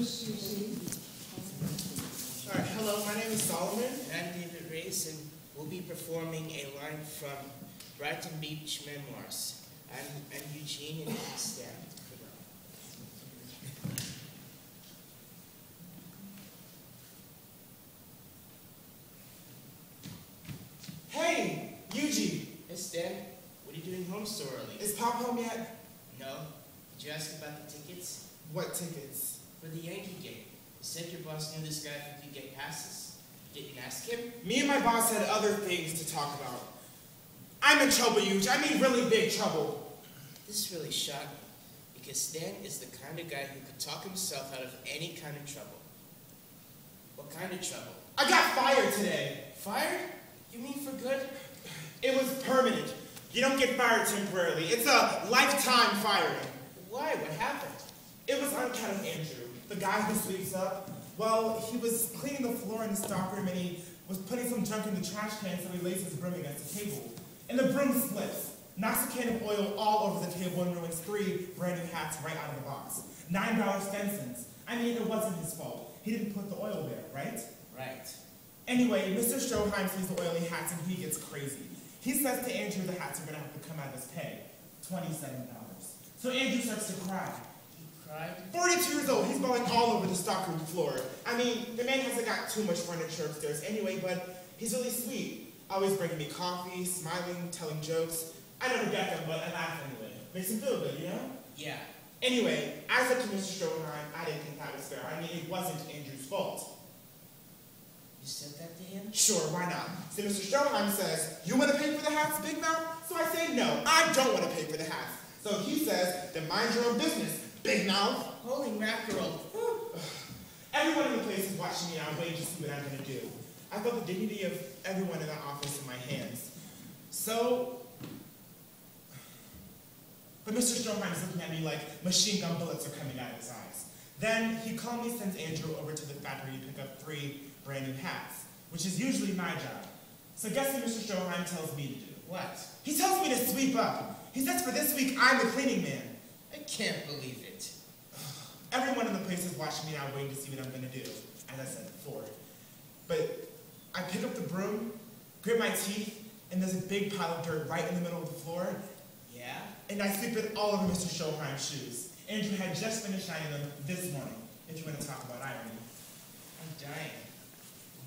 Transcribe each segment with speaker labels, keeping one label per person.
Speaker 1: Miss Eugene.
Speaker 2: All right, hello, my name is Solomon.
Speaker 3: And I'm David Race, and we'll be performing a line from Brighton Beach Memoirs. I'm Eugene, and you can stand.
Speaker 2: Hey, Eugene.
Speaker 3: Yes, Dan? What are you doing home so early?
Speaker 2: Is Pop home yet?
Speaker 3: No. Did you ask about the tickets?
Speaker 2: What tickets?
Speaker 3: For the Yankee game. You said your boss knew this guy who could get passes. You didn't ask him?
Speaker 2: Me and my boss had other things to talk about. I'm in trouble, Eugene. I mean really big trouble.
Speaker 3: This really shocked me, because Stan is the kind of guy who could talk himself out of any kind of trouble. What kind of trouble?
Speaker 2: I got fired today.
Speaker 3: Fired? You mean for good?
Speaker 2: It was permanent. You don't get fired temporarily. It's a lifetime firing.
Speaker 3: Why? What happened?
Speaker 2: It was on account of Andrew, the guy who sweeps up. Well, he was cleaning the floor in the stockroom and he was putting some junk in the trash can, so he lays his broom against the table. And the broom splits, knocks a can of oil all over the table and ruins 3 brand new hats right out of the box. $9 Stensons. I mean, it wasn't his fault. He didn't put the oil there, right?
Speaker 3: Right.
Speaker 2: Anyway, Mr. Stroheim sees the oily hats and he gets crazy. He says to Andrew the hats are going to have to come out of his pay. $27. So Andrew starts to cry.
Speaker 3: He cried?
Speaker 2: 42 years old, he's bawling all over the stockroom floor. I mean, the man hasn't got too much furniture upstairs anyway, but he's really sweet. Always bringing me coffee, smiling, telling jokes. I never get them, but I laugh anyway. Makes him feel good, you know?
Speaker 3: Yeah.
Speaker 2: Anyway, I said to Mr. Stroheim, I didn't think that was fair. I mean, it wasn't Andrew's fault.
Speaker 3: You said that to him?
Speaker 2: Sure, why not? So Mr. Stroheim says, you want to pay for the hats, Big Mouth? So I say, no, I don't want to pay for the hats. So he says, then mind your own business, Big Mouth.
Speaker 3: Holy mackerel.
Speaker 2: Everyone in the place is watching me, and I'm waiting to see what I'm going to do. I felt the dignity of everyone in that office in my hands. But Mr. Stroheim is looking at me like machine gun bullets are coming out of his eyes. Then he calmly sends Andrew over to the factory to pick up 3 brand new hats, which is usually my job. So guess what Mr. Stroheim tells me to do?
Speaker 3: What?
Speaker 2: He tells me to sweep up. He says for this week, I'm the cleaning man.
Speaker 3: I can't believe it.
Speaker 2: Everyone in the place is watching me now, waiting to see what I'm going to do, as I said before. But I pick up the broom, grit my teeth, and there's a big pile of dirt right in the middle of the floor.
Speaker 3: Yeah?
Speaker 2: And I sweep it all over Mr. Stroheim's shoes. Andrew had just finished shining them this morning, if you want to talk about irony.
Speaker 3: I'm dying.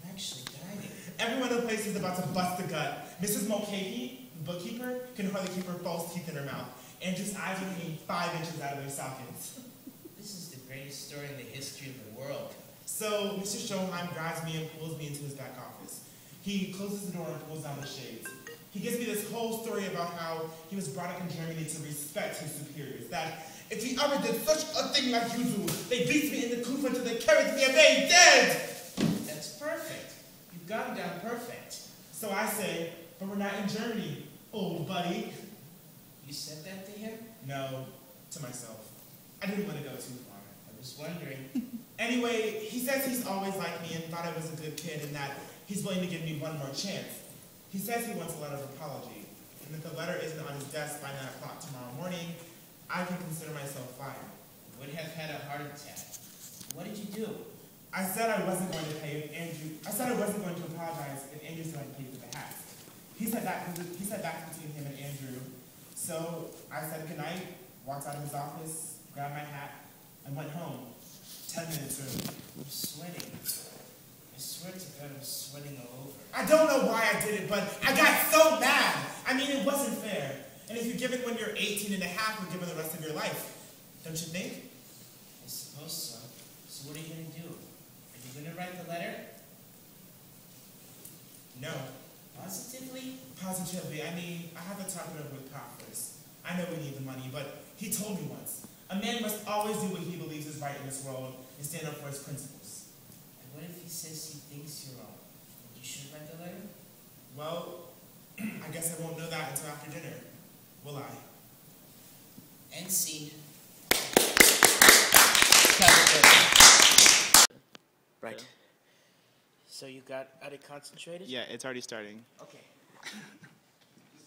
Speaker 3: I'm actually dying.
Speaker 2: Everyone in the place is about to bust a gut. Mrs. Mulcahy, the bookkeeper, can hardly keep her false teeth in her mouth. Andrew's eyes are hanging 5 inches out of their sockets.
Speaker 3: This is the greatest story in the history of the world.
Speaker 2: So Mr. Stroheim grabs me and pulls me into his back office. He closes the door and pulls down the shades. He gives me this whole story about how he was brought up in Germany to respect his superiors, that if he ever did such a thing like you do, they beat me in the Kufa until they carried me away dead!
Speaker 3: That's perfect. You've got him down perfect.
Speaker 2: So I say, but we're not in Germany, old buddy.
Speaker 3: You said that to him?
Speaker 2: No, to myself. I didn't want to go too far.
Speaker 3: I was wondering.
Speaker 2: Anyway, he says he's always liked me and thought I was a good kid and that he's willing to give me one more chance. He says he wants a letter of apology, and if the letter isn't on his desk by 9 o'clock tomorrow morning, I can consider myself fired.
Speaker 3: You would have had a heart attack. What did you do?
Speaker 2: I said I wasn't going to pay if Andrew. I said I wasn't going to apologize if Andrew's going to pay for the hats. He said that's between him and Andrew. So I said goodnight, walked out of his office, grabbed my hat, and went home. 10 minutes early.
Speaker 3: I'm sweating. I swear to God, I'm sweating all over.
Speaker 2: I don't know why I did it, but I got so mad. I mean, it wasn't fair. And if you give it when you're 18 and a half, you're given the rest of your life. Don't you think?
Speaker 3: I suppose so. So what are you going to do? Are you going to write the letter?
Speaker 2: No.
Speaker 3: Positively?
Speaker 2: Positively. I mean, I have to talk it over with Pop first. I know we need the money, but he told me once, a man must always do what he believes is right in this world and stand up for his principles.
Speaker 3: And what if he says he thinks you're wrong? You should write the letter?
Speaker 2: Well, I guess I won't know that until after dinner. Will I?
Speaker 3: End scene. Right. So you are they concentrated?
Speaker 4: Yeah, it's already starting.
Speaker 3: Okay. Just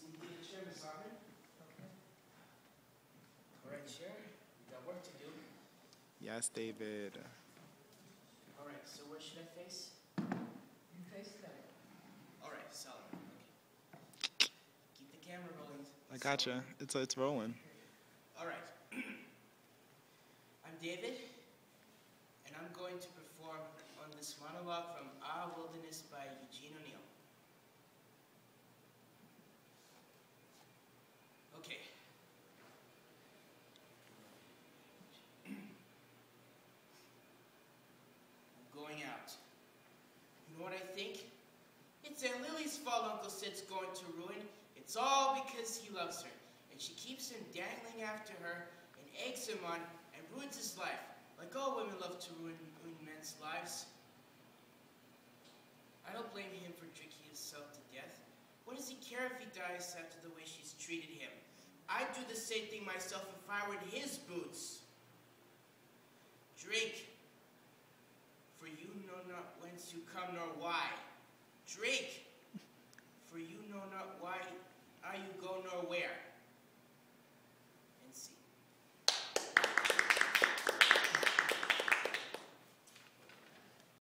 Speaker 3: need to get a chair, Miss Auburn. Okay. All right, chair. You got work to do.
Speaker 4: Yes, David.
Speaker 3: Alright, so where should I face?
Speaker 1: You face that.
Speaker 3: Alright, Solomon. Okay. Keep the camera rolling.
Speaker 4: I gotcha. It's rolling.
Speaker 3: Alright. I'm David, and I'm going to perform on this monologue from Our Wilderness by Eugene O'Neill. Okay. I'm going out. You know what I think? It's Aunt Lily's fault Uncle Sid's going to ruin. It's all because he loves her, and she keeps him dangling after her and eggs him on and ruins his life, like all women love to ruin men's lives. I don't blame him for drinking himself to death. What does he care if he dies after the way she's treated him? I'd do the same thing myself if I were in his boots. Drink, for you know not whence you come nor why. Drink, for you know not why